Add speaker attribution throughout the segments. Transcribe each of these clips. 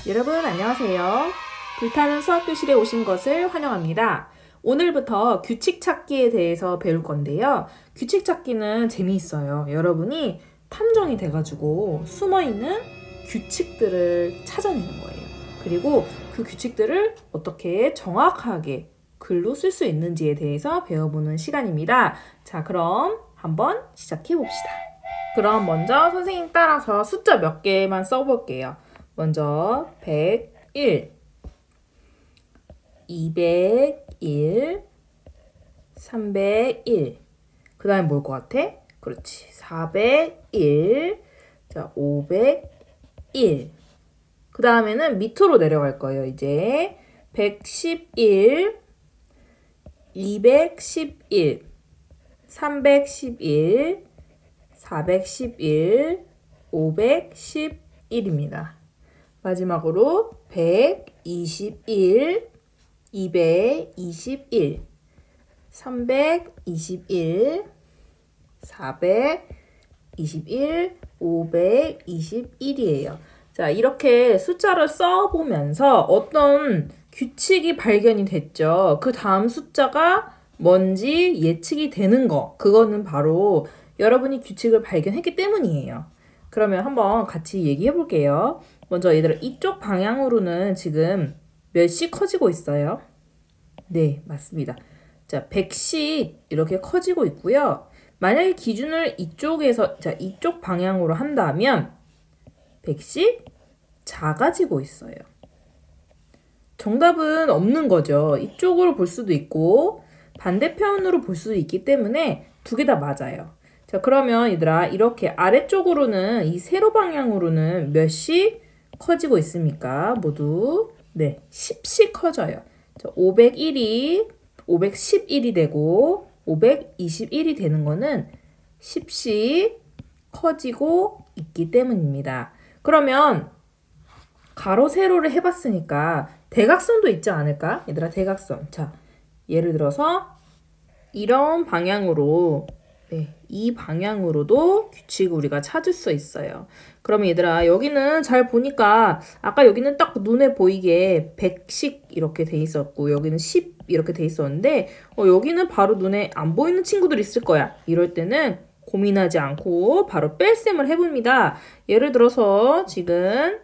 Speaker 1: 여러분 안녕하세요. 불타는 수학교실에 오신 것을 환영합니다. 오늘부터 규칙 찾기에 대해서 배울 건데요. 규칙 찾기는 재미있어요. 여러분이 탐정이 돼가지고 숨어있는 규칙들을 찾아내는 거예요. 그리고 그 규칙들을 어떻게 정확하게 글로 쓸 수 있는지에 대해서 배워보는 시간입니다. 자, 그럼 한번 시작해 봅시다. 그럼 먼저 선생님 따라서 숫자 몇 개만 써볼게요. 먼저 101, 201, 301, 그 다음에 뭘 것 같아? 그렇지, 401, 자, 501, 그 다음에는 밑으로 내려갈 거예요. 이제 111, 211, 311, 411, 511입니다. 마지막으로 121, 221, 321, 421, 521이에요. 자, 이렇게 숫자를 써보면서 어떤 규칙이 발견이 됐죠. 그 다음 숫자가 뭔지 예측이 되는 거. 그거는 바로 여러분이 규칙을 발견했기 때문이에요. 그러면 한번 같이 얘기해 볼게요. 먼저 얘들아, 이쪽 방향으로는 지금 몇씩 커지고 있어요? 네, 맞습니다. 자, 100씩 이렇게 커지고 있고요. 만약에 기준을 이쪽에서, 자, 이쪽 방향으로 한다면 100씩 작아지고 있어요. 정답은 없는 거죠. 이쪽으로 볼 수도 있고 반대편으로 볼 수도 있기 때문에 두 개 다 맞아요. 자, 그러면 얘들아, 이렇게 아래쪽으로는 이 세로 방향으로는 몇씩 커지고 있습니까? 모두 네, 10씩 커져요. 자, 501이 511이 되고 521이 되는 거는 10씩 커지고 있기 때문입니다. 그러면 가로 세로를 해봤으니까 대각선도 있지 않을까? 얘들아, 대각선. 자, 예를 들어서 이런 방향으로, 네, 이 방향으로도 규칙을 우리가 찾을 수 있어요. 그러면 얘들아, 여기는 잘 보니까 아까 여기는 딱 눈에 보이게 100씩 이렇게 돼 있었고 여기는 10 이렇게 돼 있었는데 여기는 바로 눈에 안 보이는 친구들이 있을 거야. 이럴 때는 고민하지 않고 바로 뺄셈을 해봅니다. 예를 들어서 지금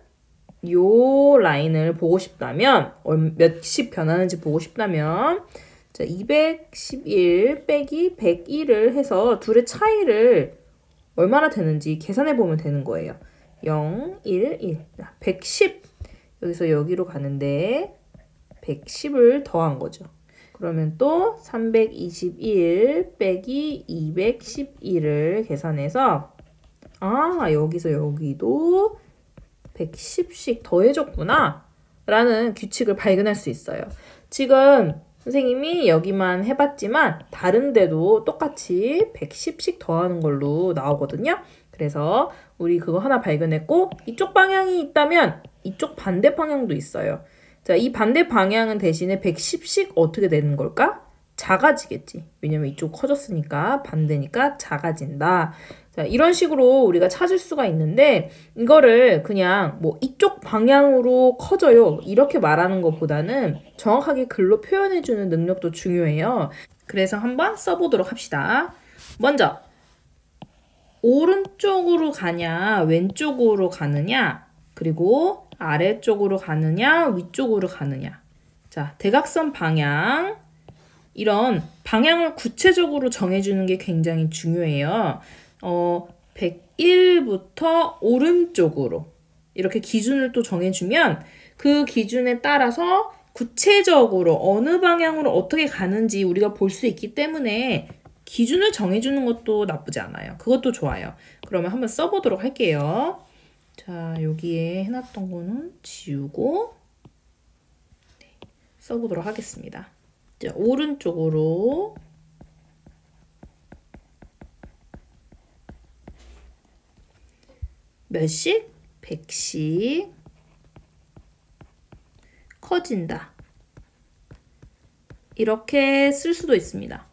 Speaker 1: 요 라인을 보고 싶다면 몇씩 변하는지 보고 싶다면 자, 211 빼기 101을 해서 둘의 차이를 얼마나 되는지 계산해 보면 되는 거예요. 0, 1, 1. 110. 여기서 여기로 가는데 110을 더한 거죠. 그러면 또 321 빼기 211을 계산해서 여기서 여기도 110씩 더해줬구나 라는 규칙을 발견할 수 있어요. 지금 선생님이 여기만 해봤지만 다른 데도 똑같이 110씩 더하는 걸로 나오거든요. 그래서 우리 그거 하나 발견했고 이쪽 방향이 있다면 이쪽 반대 방향도 있어요. 자, 이 반대 방향은 대신에 110씩 어떻게 되는 걸까? 작아지겠지. 왜냐면 이쪽 커졌으니까 반대니까 작아진다. 자, 이런 식으로 우리가 찾을 수가 있는데 이거를 그냥 뭐 이쪽 방향으로 커져요 이렇게 말하는 것보다는 정확하게 글로 표현해주는 능력도 중요해요. 그래서 한번 써보도록 합시다. 먼저 오른쪽으로 가냐 왼쪽으로 가느냐 그리고 아래쪽으로 가느냐 위쪽으로 가느냐. 자, 대각선 방향, 이런 방향을 구체적으로 정해주는 게 굉장히 중요해요. 101부터 오른쪽으로 이렇게 기준을 또 정해주면 그 기준에 따라서 구체적으로 어느 방향으로 어떻게 가는지 우리가 볼 수 있기 때문에 기준을 정해주는 것도 나쁘지 않아요. 그것도 좋아요. 그러면 한번 써보도록 할게요. 자, 여기에 해놨던 거는 지우고 써보도록 하겠습니다. 자, 오른쪽으로 몇씩? 100씩 커진다. 이렇게 쓸 수도 있습니다.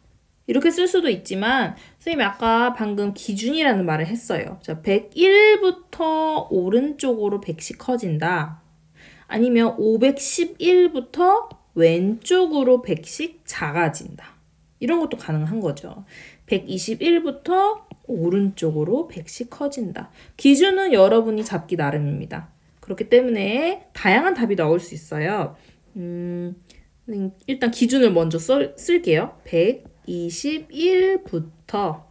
Speaker 1: 이렇게 쓸 수도 있지만 선생님이 아까 방금 기준이라는 말을 했어요. 자, 101부터 오른쪽으로 100씩 커진다. 아니면 511부터 왼쪽으로 100씩 작아진다. 이런 것도 가능한 거죠. 121부터 오른쪽으로 100씩 커진다. 기준은 여러분이 잡기 나름입니다. 그렇기 때문에 다양한 답이 나올 수 있어요. 일단 기준을 먼저 쓸게요. 121부터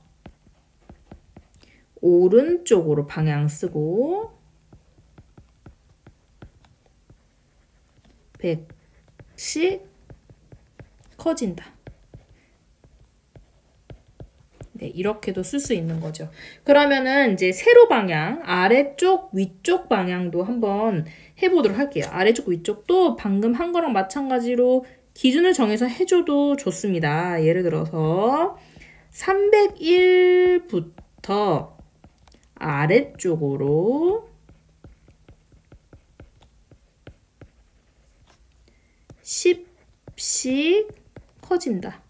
Speaker 1: 오른쪽으로 방향 쓰고 100씩 커진다. 네, 이렇게도 쓸 수 있는 거죠. 그러면은 이제 세로 방향, 아래쪽, 위쪽 방향도 한번 해보도록 할게요. 아래쪽, 위쪽도 방금 한 거랑 마찬가지로 기준을 정해서 해줘도 좋습니다. 예를 들어서 301부터 아래쪽으로 10씩 커진다.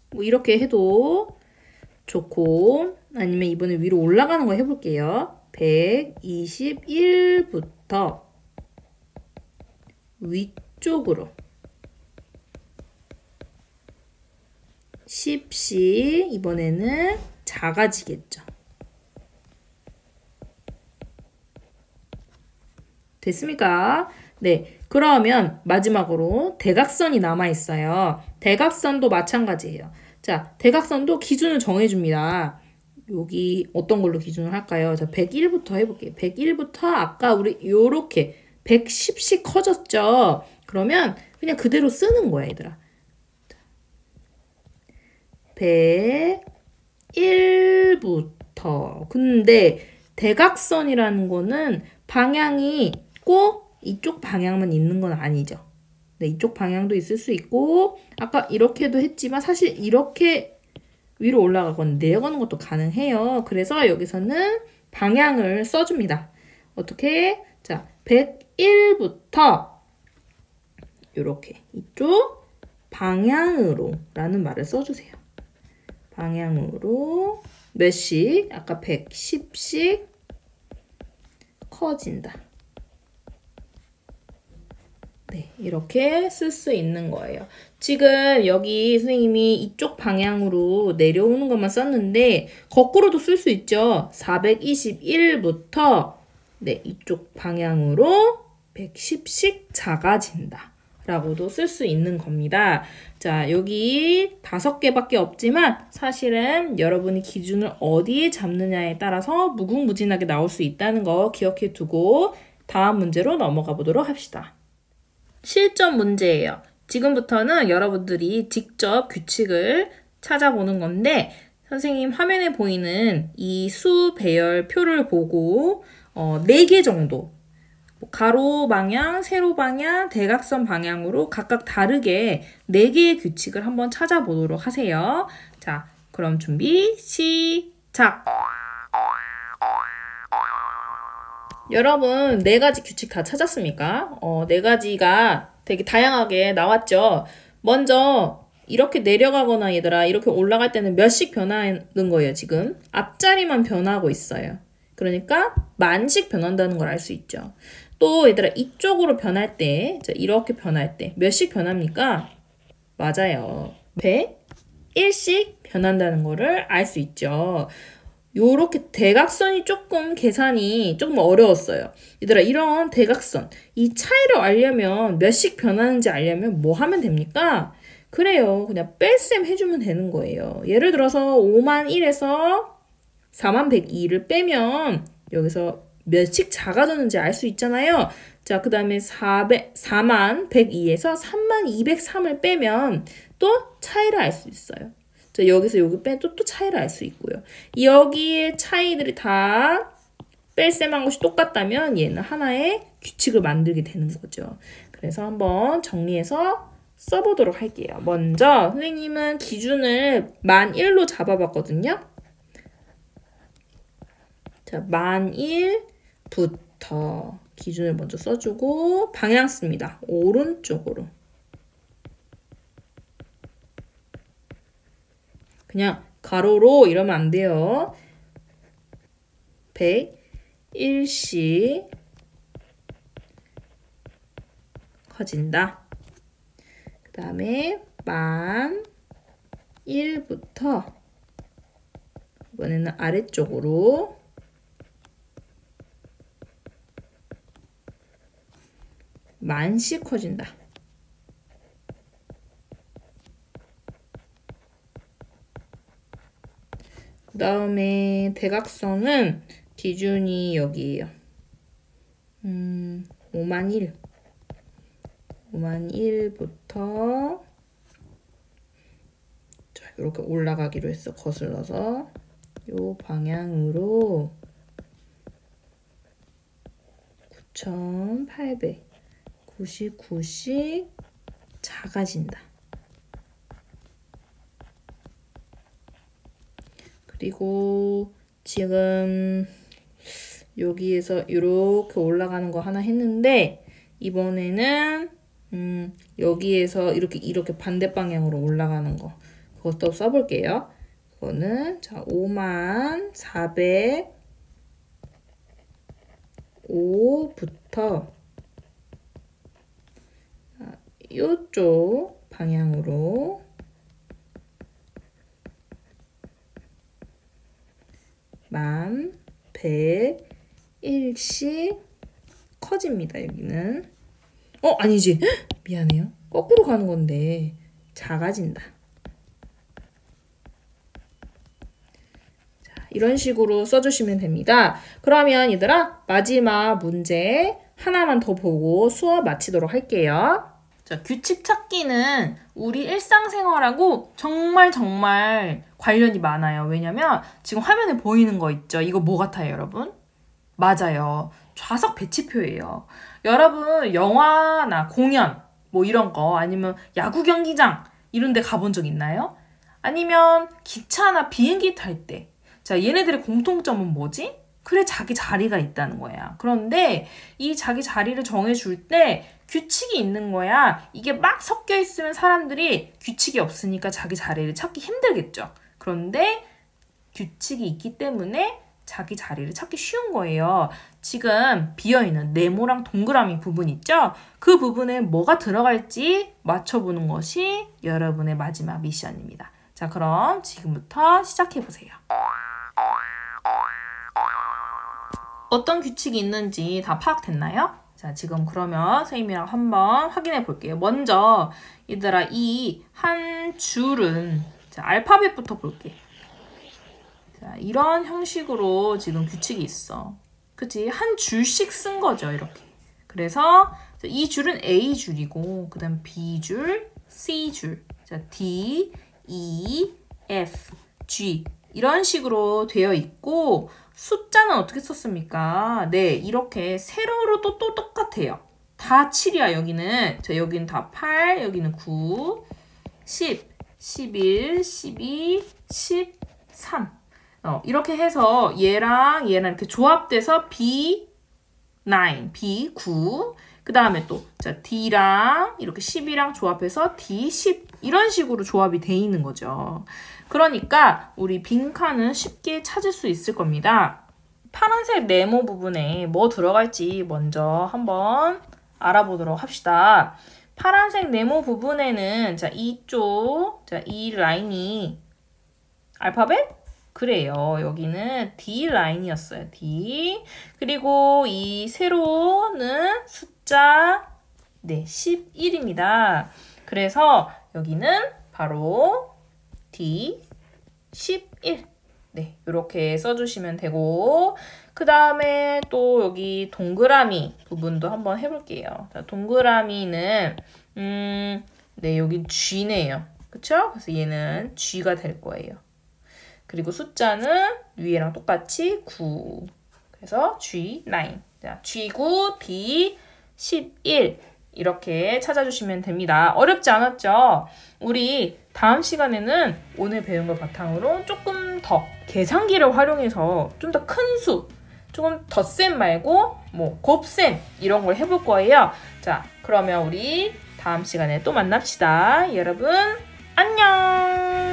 Speaker 1: 뭐 이렇게 해도 좋고, 아니면 이번에 위로 올라가는 거 해볼게요. 121부터 위쪽으로 10씩 이번에는 작아지겠죠. 됐습니까? 네, 그러면 마지막으로 대각선이 남아있어요. 대각선도 마찬가지예요. 자, 대각선도 기준을 정해줍니다. 여기 어떤 걸로 기준을 할까요? 자, 101부터 해볼게요. 101부터 아까 우리 요렇게 110씩 커졌죠? 그러면 그냥 그대로 쓰는 거야, 얘들아. 101부터. 근데 대각선이라는 거는 방향이 꼭 이쪽 방향만 있는 건 아니죠. 네, 이쪽 방향도 있을 수 있고, 아까 이렇게도 했지만 사실 이렇게 위로 올라가거나 내려가는 것도 가능해요. 그래서 여기서는 방향을 써줍니다. 어떻게? 자, 101부터 이렇게 이쪽 방향으로 라는 말을 써주세요. 방향으로 몇씩? 아까 110씩 커진다. 네, 이렇게 쓸 수 있는 거예요. 지금 여기 선생님이 이쪽 방향으로 내려오는 것만 썼는데 거꾸로도 쓸 수 있죠. 421부터 네, 이쪽 방향으로 110씩 작아진다 라고도 쓸 수 있는 겁니다. 자, 여기 5개밖에 없지만 사실은 여러분이 기준을 어디에 잡느냐에 따라서 무궁무진하게 나올 수 있다는 거 기억해 두고 다음 문제로 넘어가 보도록 합시다. 실전 문제예요. 지금부터는 여러분들이 직접 규칙을 찾아보는 건데 선생님 화면에 보이는 이 수 배열 표를 보고 4개 정도 가로 방향, 세로 방향, 대각선 방향으로 각각 다르게 4개의 규칙을 한번 찾아보도록 하세요. 자, 그럼 준비 시작! 여러분 4가지 규칙 다 찾았습니까? 4가지가 되게 다양하게 나왔죠? 먼저 이렇게 내려가거나 얘들아 이렇게 올라갈 때는 몇씩 변하는 거예요 지금? 앞자리만 변하고 있어요. 그러니까 만씩 변한다는 걸 알 수 있죠. 또 얘들아 이쪽으로 변할 때 이렇게 변할 때 몇씩 변합니까? 맞아요. 101씩 변한다는 거를 알 수 있죠. 요렇게 대각선이 조금 계산이 조금 어려웠어요. 얘들아 이런 대각선 이 차이를 알려면 몇씩 변하는지 알려면 뭐 하면 됩니까? 그래요. 그냥 뺄셈 해주면 되는 거예요. 예를 들어서 51에서 4102를 빼면 여기서 몇씩 작아졌는지 알 수 있잖아요. 자, 그 다음에 4102에서 3203을 빼면 또 차이를 알 수 있어요. 자, 여기서 여기 빼면 또 차이를 알 수 있고요. 여기에 차이들이 다 뺄셈한 것이 똑같다면 얘는 하나의 규칙을 만들게 되는 거죠. 그래서 한번 정리해서 써보도록 할게요. 먼저 선생님은 기준을 1001로 잡아봤거든요. 자, 1001부터 기준을 먼저 써주고 방향 씁니다. 오른쪽으로. 그냥 가로로 이러면 안 돼요. 101씩 커진다. 그 다음에 만 1부터 이번에는 아래쪽으로 만씩 커진다. 그 다음에 대각선은 기준이 여기에요. 5만 1. 5만 1부터 자, 이렇게 올라가기로 했어. 거슬러서 요 방향으로 9,899씩 작아진다. 그리고 지금 여기에서 이렇게 올라가는 거 하나 했는데 이번에는 여기에서 이렇게 반대 방향으로 올라가는 거 그것도 써볼게요. 그거는 자 54,500부터 이쪽 방향으로 11,100씩 커집니다. 여기는 아니지. 미안해요. 거꾸로 가는 건데 작아진다. 자, 이런 식으로 써주시면 됩니다. 그러면 얘들아 마지막 문제 하나만 더 보고 수업 마치도록 할게요. 자, 규칙 찾기는 우리 일상생활하고 정말 관련이 많아요. 왜냐면 지금 화면에 보이는 거 있죠? 이거 뭐 같아요, 여러분? 맞아요. 좌석 배치표예요. 여러분 영화나 공연 뭐 이런 거 아니면 야구 경기장 이런 데 가본 적 있나요? 아니면 기차나 비행기 탈 때 자, 얘네들의 공통점은 뭐지? 그래, 자기 자리가 있다는 거야. 그런데 이 자기 자리를 정해줄 때 규칙이 있는 거야. 이게 막 섞여 있으면 사람들이 규칙이 없으니까 자기 자리를 찾기 힘들겠죠. 그런데 규칙이 있기 때문에 자기 자리를 찾기 쉬운 거예요. 지금 비어있는 네모랑 동그라미 부분 있죠? 그 부분에 뭐가 들어갈지 맞춰보는 것이 여러분의 마지막 미션입니다. 자, 그럼 지금부터 시작해보세요. 어떤 규칙이 있는지 다 파악됐나요? 자, 지금 그러면 선생님이랑 한번 확인해 볼게요. 먼저 얘들아 이 한 줄은 자, 알파벳부터 볼게. 자, 이런 형식으로 지금 규칙이 있어. 그치? 한 줄씩 쓴 거죠, 이렇게. 그래서 이 줄은 A줄이고 그 다음 B줄, C줄, 자, D, E, F, G 이런 식으로 되어 있고 숫자는 어떻게 썼습니까? 네, 이렇게 세로로 또 똑같아요. 다 7이야, 여기는. 자, 여기는 다 8, 여기는 9, 10, 11, 12, 13. 이렇게 해서 얘랑 이렇게 조합돼서 B9, B9. 그 다음에 또, 자, D랑 이렇게 10이랑 조합해서 D10. 이런 식으로 조합이 돼 있는 거죠. 그러니까 우리 빈칸은 쉽게 찾을 수 있을 겁니다. 파란색 네모 부분에 뭐 들어갈지 먼저 한번 알아보도록 합시다. 파란색 네모 부분에는 자, 이쪽, 자, 이 라인이 알파벳? 그래요. 여기는 D 라인이었어요. D. 그리고 이 세로는 숫자 네, 11입니다. 그래서 여기는 바로 D11. 네, 이렇게 써주시면 되고 그 다음에 또 여기 동그라미 부분도 한번 해볼게요. 자, 동그라미는 네, 여기 G네요. 그쵸? 그래서 얘는 G가 될 거예요. 그리고 숫자는 위에랑 똑같이 9. 그래서 G9. 자, G9, D11 이렇게 찾아주시면 됩니다. 어렵지 않았죠? 우리 다음 시간에는 오늘 배운 걸 바탕으로 조금 더 계산기를 활용해서 좀 더 큰 수, 조금 덧셈 말고 뭐 곱셈 이런 걸 해볼 거예요. 자, 그러면 우리 다음 시간에 또 만납시다. 여러분 안녕!